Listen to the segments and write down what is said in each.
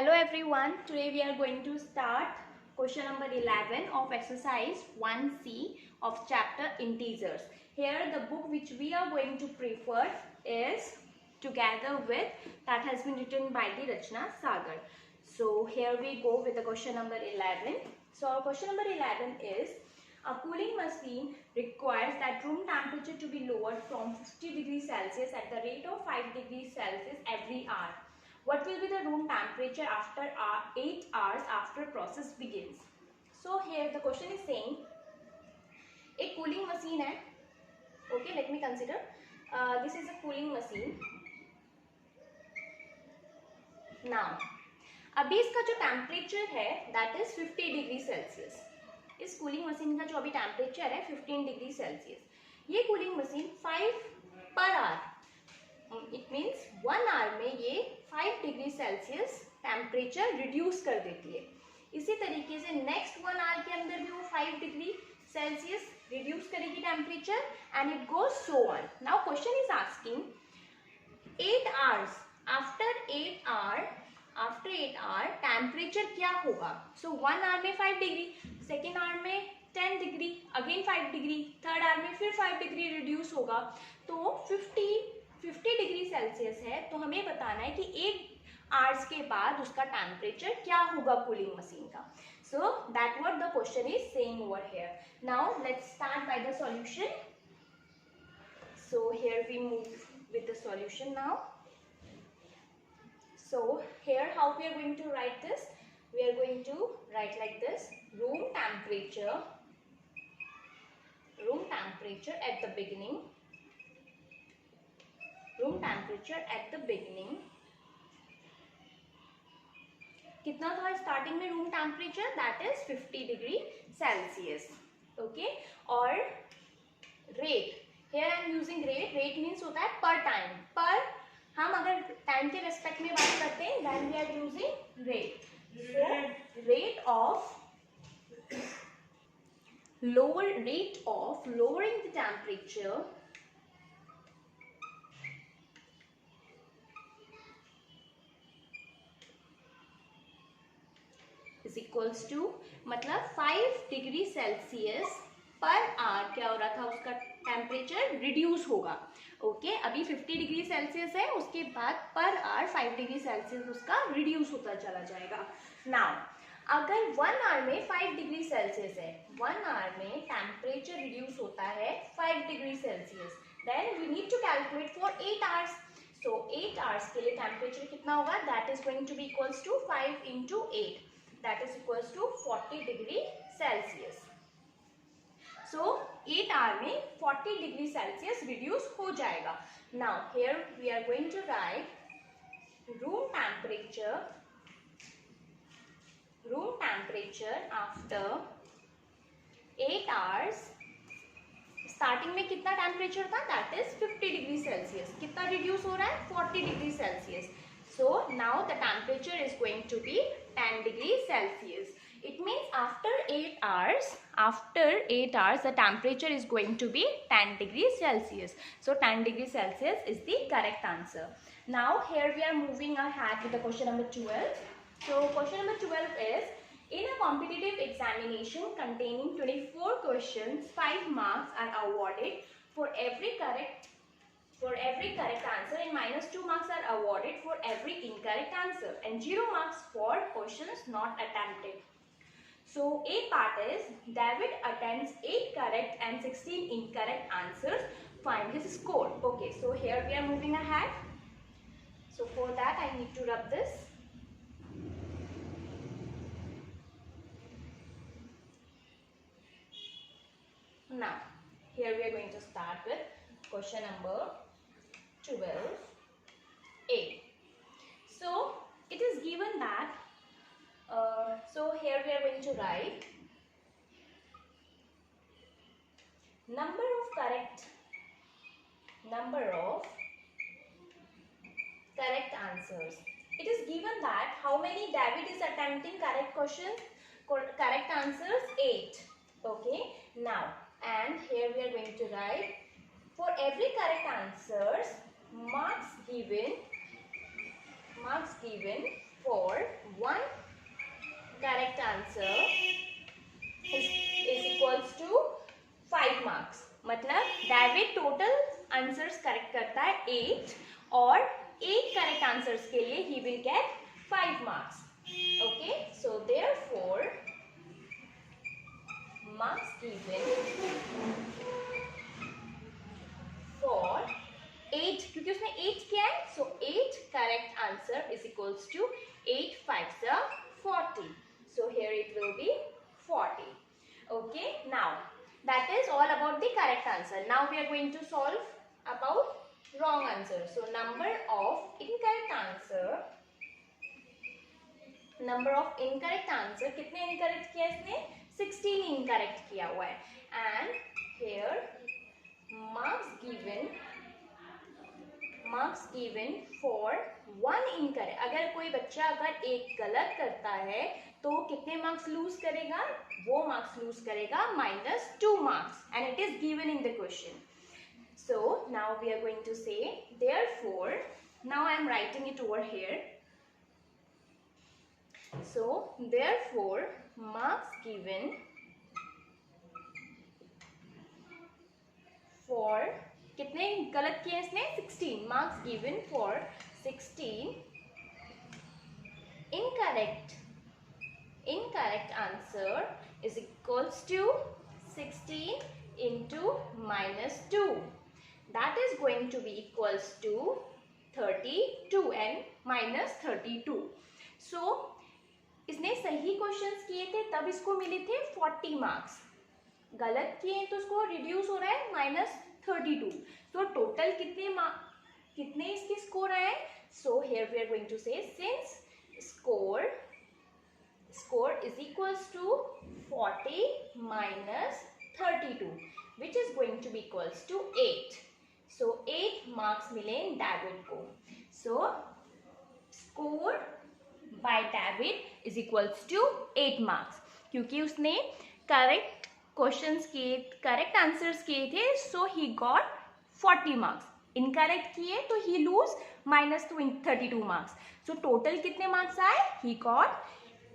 Hello everyone, today we are going to start question number 11 of exercise 1C of chapter integers. Here the book which we are going to prefer is Together With, that has been written by the Rachna Sagar. So here we go with the question number 11. So our question number 11 is, a cooling machine requires that room temperature to be lowered from 50 degrees Celsius at the rate of 5 degrees Celsius every hour. What will be the room temperature after 8 hours after process begins? So here the question is saying, एक cooling machine है. Okay, let me consider. This is a cooling machine. Now, अभी इसका जो temperature है that is 50 degree Celsius. इस cooling machine का जो अभी टेम्परेचर है 15 डिग्री सेल्सियस. ये cooling machine 5 per hour, it means 1 our में ये 5 डिग्री सेल्सियस टेम्परेचर रिड्यूस कर देती है. इसी तरीके से नेक्स्ट 1 आवर के अंदर भी वो 5 डिग्री सेल्सियस रिड्यूस करेगी temperature and it goes so on. Now question is asking 8 hours after 8 hour temperature क्या होगा. सो 1 आवर में 5 डिग्री, सेकेंड आवर में 10 degree, again 5 degree, third hour में फिर 5 डिग्री रिड्यूस होगा. तो 50 डिग्री सेल्सियस है. तो हमें बताना है कि 8 आवर्स के बाद उसका टेम्परेचर क्या होगा कूलिंग मशीन का. So that what the question is saying over here. Now let's start by the solution. So here we move with the solution now. So here how we are going to write this? We are going to write like this: room temperature at the beginning. Room temperature at the beginning. कितना था starting में room temperature? That is 50 degree Celsius. Okay. और rate, here I am using rate. Rate means होता है पर time. पर हम अगर टाइम के रेस्पेक्ट में बात करते हैं then we are using rate. So rate of lowering the temperature is equals to, मतलब 5 डिग्री सेल्सियस पर आवर क्या हो रहा था, उसका टेम्परेचर रिड्यूस होगा. ओके अभी 50 डिग्री सेल्सियस है, उसके बाद पर आवर 5 डिग्री सेल्सियस उसका रिड्यूस होता चला जाएगा. नाउ अगर 1 आवर में 5 डिग्री सेल्सियस है, 1 आवर में टेम्परेचर रिड्यूस होता है 5 degree Celsius, then we need to calculate for 8 hours. So 8 hours के लिए टेम्परेचर कितना होगा? That is going to be equals to 5 into 8, that is equals to 40 degree Celsius. So 8 hour में 40 degree Celsius reduce हो जाएगा. Now here we are going to write room temperature after 8 hours. Starting में कितना temperature था? That is 50 degree Celsius. कितना reduce हो रहा है? 40 degree Celsius. So now the temperature is going to be 10 degree Celsius. It means after 8 hours the temperature is going to be 10 degrees Celsius. So 10 degrees Celsius is the correct answer. Now here we are moving ahead with the question number 12. So question number 12 is, in a competitive examination containing 24 questions, 5 marks are awarded for every correct answer and -2 marks are awarded for every incorrect answer and 0 marks for questions not attempted. So A part is, David attempts 8 correct and 16 incorrect answers. Find his score. Okay, so here we are moving ahead. So for that I need to rub this. Now here we are going to start with question number 12A. So it is given that so here we are going to write number of correct answers. It is given that how many David is attempting correct answers? 8. Okay. Now and here we are going to write for every correct answers marks given for one correct answer is equals to 5 marks. मतलब David total answers correct करता है 8 और 8 correct answers के लिए he will get 5 marks. Okay, so therefore marks given for 8, क्योंकि उसने 8 किया है, so 8 correct answer is equals to 8 5s are 40. So here it will be 40. Okay, now that is all about the correct answer. Now we are going to solve about wrong answer. So number of incorrect answer कितने incorrect किया इसने? 16 incorrect किया हुआ है. And here marks given for one incorrect. अगर कोई बच्चा अगर एक गलत करता है तो कितने मार्क्स लूज करेगा? वो मार्क्स लूज करेगा -2 marks, and it is given in the question. So now we are going to say therefore, now I am writing it over here. So therefore marks given for कितने गलत किए इसने? 16. Marks given for 16 incorrect answer is equals to 16 into -2. That is going to be equals to 32 and -32. So इसने सही questions किए थे तब इसको मिले थे 40 मार्क्स. गलत किए तो उसको रिड्यूस हो रहा है -32. तो टोटल कितने इसके स्कोर आए? So here we are going to say since score is equals to 40 -32 which is going to be equals to 8. So 8 marks मिले डेविड को. So score by David is equals to 8 marks, क्योंकि उसने correct questions किए, correct answers किए थे, so he got 40 marks. Incorrect किए तो he lose -32 marks. So total कितने मार्क्स आए? He got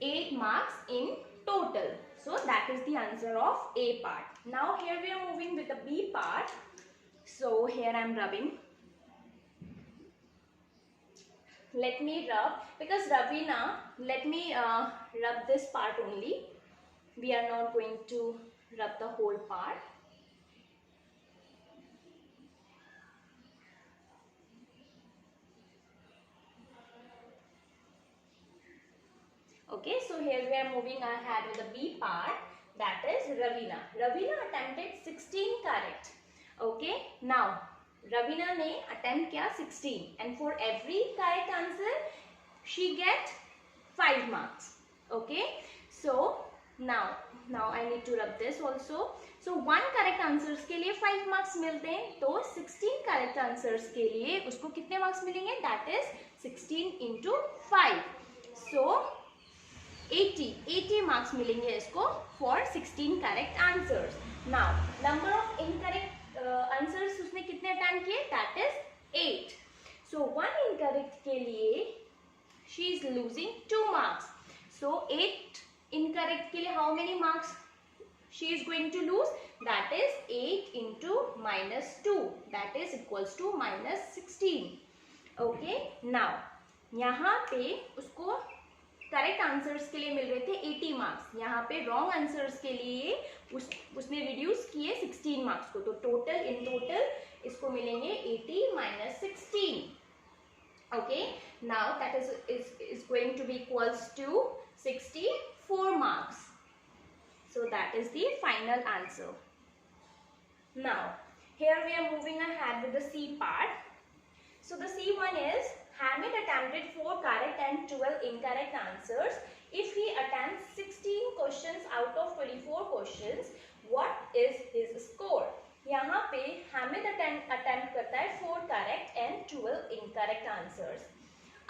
8 marks in total. So that is the answer of A part. Now here we are moving with the B part. So here I am rubbing. Let me rub, because Ravina, let me rub this part only. We are not going to rub the whole part. Okay, so here we are moving ahead with the B part, that is Ravina. Ravina attempted 16 correct. Okay, now Ravina ने attempt किया 16 and for every correct answer she get 5 marks. Okay, so now I need to rub this also. So one correct answers के लिए 5 marks मिलते हैं, तो 16 correct answers के लिए उसको कितने marks मिलेंगे? That is 16 into 5. So 80 marks मिलेंगे इसको for 16 correct answers. Now number of incorrect answers उसने कितने attempt किए? That is 8. So one incorrect के लिए she is losing 2 marks. So 8 incorrect के लिए how many marks she is going to lose? That is 8 into -2. That is equals to -16. Okay, now यहाँ पे उसको करेक्ट आंसर्स के लिए मिल रहे थे 80 मार्क्स. यहाँ पे रॉन्ग आंसर्स के लिए उसने रिड्यूस किए 16 मार्क्स को. तो टोटल इन टोटल इसको मिलेंगे 80 - 16. Okay, now that is going to be equals to 64 marks. So that is the final answer. Now here we are moving ahead with the C part. So the C1 is Hamid attempted 4 correct and 12 incorrect answers. If he attempts 16 questions out of 24 questions, what is his score? यहाँ पे Hamid attempt करता है 4 correct and 12 incorrect answers.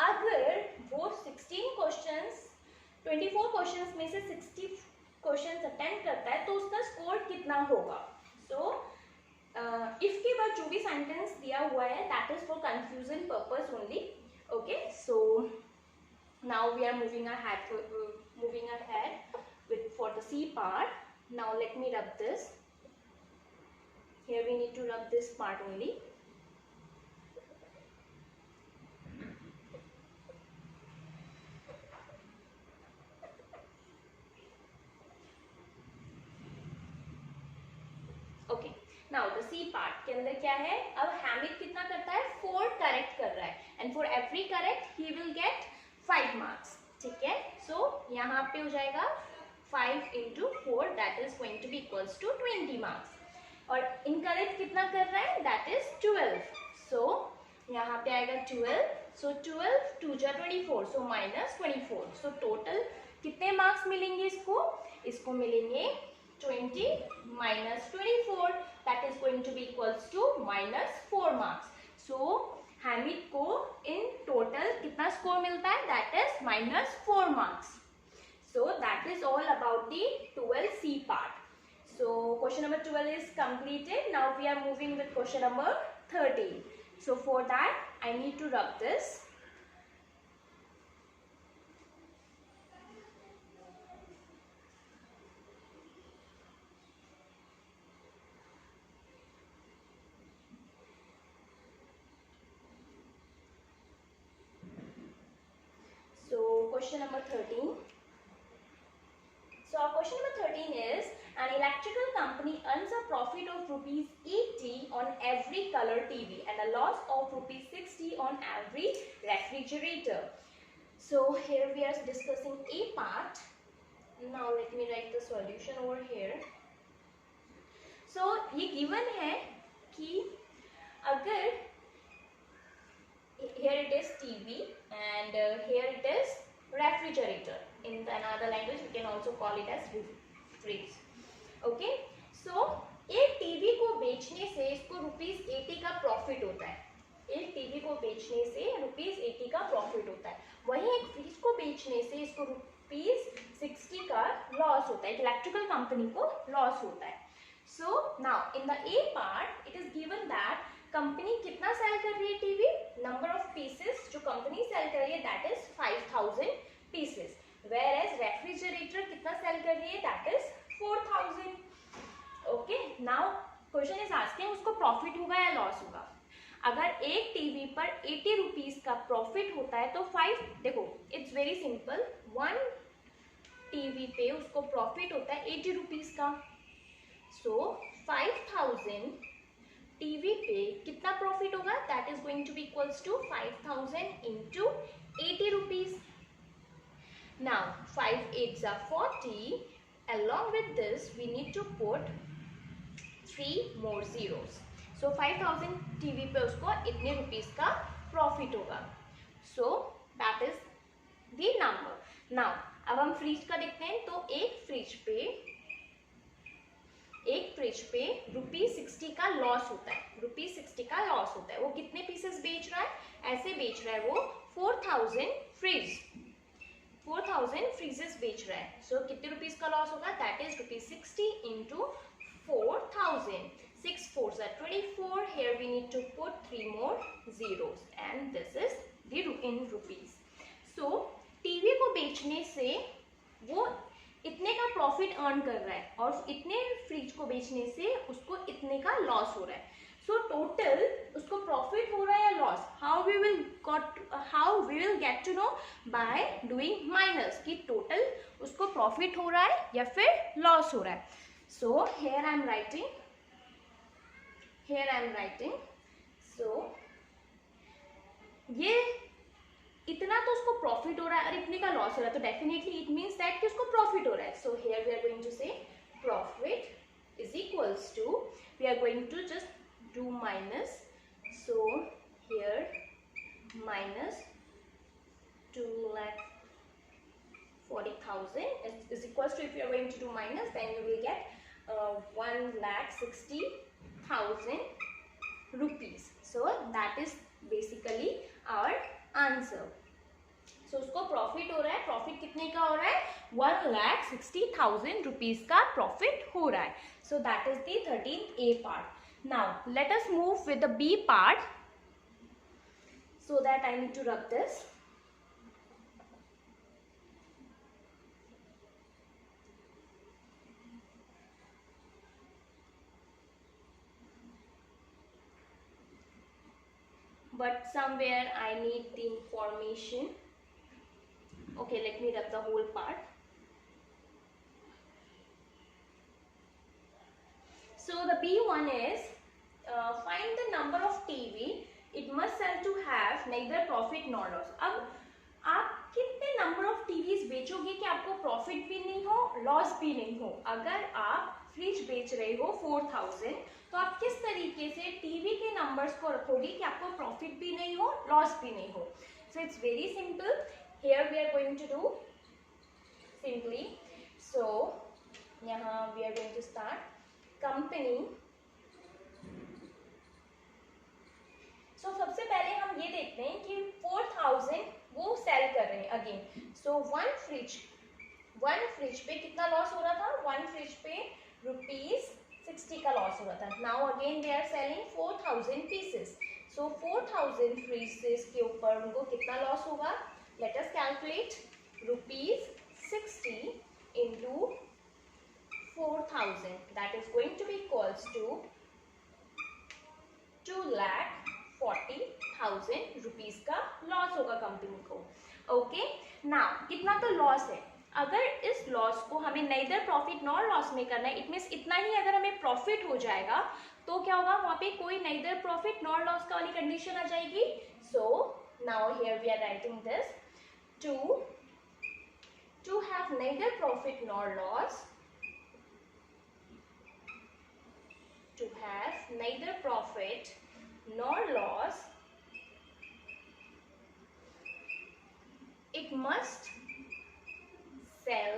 अगर वो 16 questions 24 questions में से 60 questions attempt करता है तो उसका score कितना होगा? So इफ के बाद जो भी सेंटेंस दिया हुआ है that is for confusion purpose only. Okay, so Now we are moving ahead with for the C part. Now let me rub this. Here we need to rub this part only. Okay, now the C part के अंदर क्या है, अब हामिद कितना करता है, 4 correct कर रहा है, and for every correct he will get 5 marks. ठीक है, सो यहाँ पे हो जाएगा 5 into 4 that is going to be equals to 20 marks. और इनकरेक्ट कितना कर रहा है, दैट इज 12. सो यहाँ पे आएगा 12. सो 12 2 जा 24, सो -24. सो टोटल कितने मार्क्स मिलेंगे इसको, इसको मिलेंगे 20 minus 24, that is going to be equals to -4 marks. So Hamid को in total कितना स्कोर मिलता है, that is -4 marks. So that is all about the 12C part. So question number 12 is completed. Now we are moving with question number 13. So for that I need to rub this. Question number 13. So our question number 13 is, an electrical company earns a profit of ₹80 on every color TV and a loss of ₹60 on every refrigerator. So here we are discussing A part. Now let me write the solution over here. So ये given है कि अगर here it is TV and here it is refrigerator. In another language we can also call it as fridge. Okay, so एक TV को बेचने से इसको ₹80 का प्रॉफिट होता है. एक टीवी को बेचने से ₹80 का प्रॉफिट होता है. वहीं एक फ्रिज को बेचने से इसको ₹60 का लॉस होता है. एक इलेक्ट्रिकल कंपनी को लॉस होता है. So now in the A part it is given that company कितना सेल कर रही है टीवी, नंबर ऑफ पीसेस जो कंपनी सेल कर रही है that is 5000 pieces, whereas refrigerator कितना सेल कर रही है that is 4000. Okay, now question is asking उसको प्रॉफिट होगा या लॉस होगा. अगर एक टीवी पर 80 रुपीज का प्रॉफिट होता है तो 5, देखो इट्स वेरी सिंपल, 1 टीवी पे उसको प्रॉफिट होता है 80 रुपीज का. सो 5000 टीवी पे कितना प्रॉफिट होगा, that is going to be equals to 5000 into 80 rupees. Now 5 8s are 40. Along with this we need to put 3 more zeros. So 5000 TV पे उसको इतने रुपीस का प्रॉफिट होगा. So that is the number. Now अब हम fridge का देखते हैं. तो एक फ्रिज पे ₹60 का लॉस होता है. ₹60 का लॉस होता है. वो कितने पीसेस बेच रहा है, ऐसे बेच रहा है वो 4000 फ्रीजेस बेच रहा है. सो कितने रुपीस का लॉस होगा, that is ₹60 into 4000. 6 4s are 24. Here we need to put 3 more zeros and this is the in rupees. So TV को बेचने से वो इतने का प्रॉफिट अर्न कर रहा है और इतने फ्रिज को बेचने से उसको इतने का लॉस हो रहा है. सो टोटल उसको प्रॉफिट हो रहा है या loss, how we will get to know, by doing minus कि टोटल उसको प्रॉफिट हो रहा है या फिर लॉस हो रहा है. So here I am writing so ये इतना तो उसको प्रॉफिट हो रहा है और इतने का लॉस हो रहा है, तो डेफिनेटली इट मीन्स दैट कि उसको प्रॉफिट हो रहा है. So here we are going to say profit is equals to, we are going to just do minus. So here minus 2,40,000 is equals to, if you are going to do minus then you will get 1,60,000 rupees. So that is basically our answer. So उसको profit हो रहा है. Profit कितने का हो रहा है, 1,60,000 rupees का प्रॉफिट हो रहा है. So that is the 13th A part. Now let us move with the B part. So that I need to rub this. but somewhere I need the information. Okay, let me rub the whole part. So the B1 is find the number of TV it must sell to have neither profit nor loss. अब आप कितने number of TVs बेचोगे कि आपको profit भी नहीं हो loss भी नहीं हो. अगर आप फ्रिज बेच रहे हो 4000 तो आप किस तरीके से टीवी के नंबर्स को रखोगे कि आपको प्रॉफिट भी नहीं हो लॉस भी नहीं हो. So it's very simple. Here we are going to do simply. So यहाँ we are going to start company. So सबसे पहले हम ये देखते हैं कि 4000 वो सेल कर रहे हैं अगेन. सो वन फ्रिज पे कितना लॉस हो रहा था. वन फ्रिज पे ₹60 का लॉस हो रहा था. Now again they are selling 4000 pieces. So 4000 pieces के ऊपर उनको कितना लॉस होगा. Let us calculate. ₹60 into 4000 that is going to be equals to 2,40,000 rupees का लॉस होगा कंपनी को. ओके नाउ कितना तो लॉस है. अगर इस लॉस को हमें neither प्रॉफिट नॉर लॉस में करना है, इट मीन्स इतना ही अगर हमें प्रॉफिट हो जाएगा तो क्या होगा वहां पे कोई neither प्रॉफिट नॉर लॉस का वाली कंडीशन आ जाएगी. So now here we are writing this to have neither profit nor loss. To have neither profit nor loss, it must sell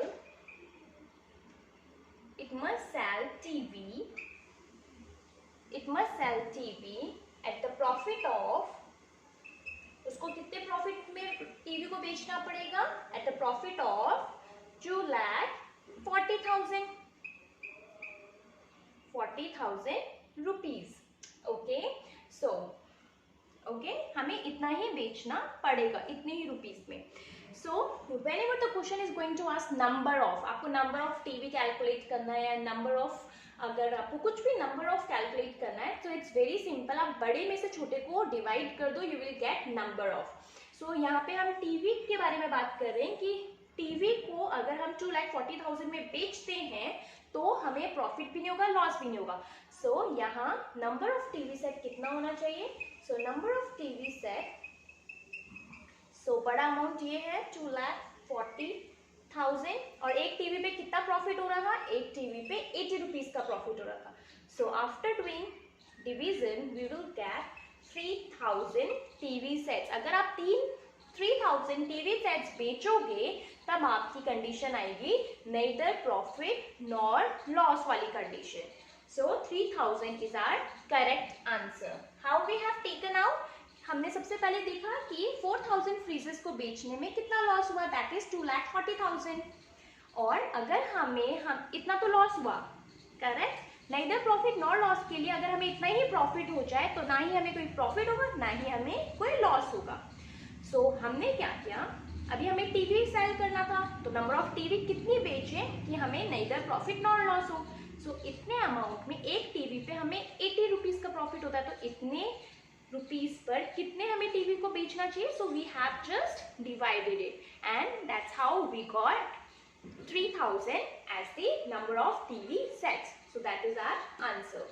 TV. It must sell TV at the profit of. उसको कितने profit में TV को बेचना पड़ेगा. At the profit of 2,40,000 rupees. Okay so okay हमें इतना ही बेचना पड़ेगा इतने ही रुपीज में. So whenever the question is going to ask number of, आपको नंबर ऑफ टीवी कैलकुलेट करना है या नंबर ऑफ, अगर आपको कुछ भी नंबर ऑफ कैलकुलेट करना है तो इट्स वेरी सिंपल. आप बड़े में से छोटे को डिवाइड कर दो, you will get number of. So यहाँ पे हम टीवी के बारे में बात कर रहे हैं कि टीवी को अगर हम 2,40,000 में बेचते हैं तो हमें प्रॉफिट भी नहीं होगा लॉस भी नहीं होगा. सो यहाँ नंबर ऑफ टीवी सेट कितना होना चाहिए. So number of TV set, so बड़ा अमाउंट ये है 2,40,000 और एक टीवी पे कितना प्रॉफिट हो रहा था. एक टीवी पे 80 रुपीज का प्रॉफिट हो रहा था. So after doing division we will get 3,000 TV sets. अगर आप 3,000 टीवी सेट्स बेचोगे तब आपकी कंडीशन आएगी neither प्रॉफिट नॉर लॉस वाली condition. So 3,000 is our correct answer. How we have taken out. हमने सबसे पहले देखा कि 4,000 फ्रीजेस को बेचने में कितना लॉस हुआ. That is 2,40,000. और अगर हम इतना तो लॉस हुआ correct. neither profit nor loss के लिए अगर हमें इतना ही प्रॉफिट हो जाए तो ना ही हमें कोई प्रॉफिट होगा ना ही हमें कोई लॉस होगा. सो हमने क्या किया, अभी हमें टीवी सेल करना था तो नंबर ऑफ टीवी कितनी बेचे कि हमें neither प्रॉफिट नॉर लॉस हो. सो इतने अमाउंट में एक टीवी पे हमें 80 रुपीज का प्रॉफिट होता है. तो इतने रुपीज पर कितने हमें टीवी को बेचना चाहिए. So we have just divided it and that's how we got 3,000 as the number of TV sets. So that is our answer.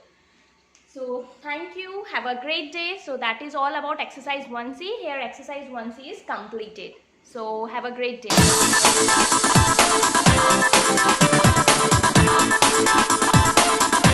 So thank you. Have a great day. So that is all about exercise 1C. Here exercise 1C is completed. So have a great day.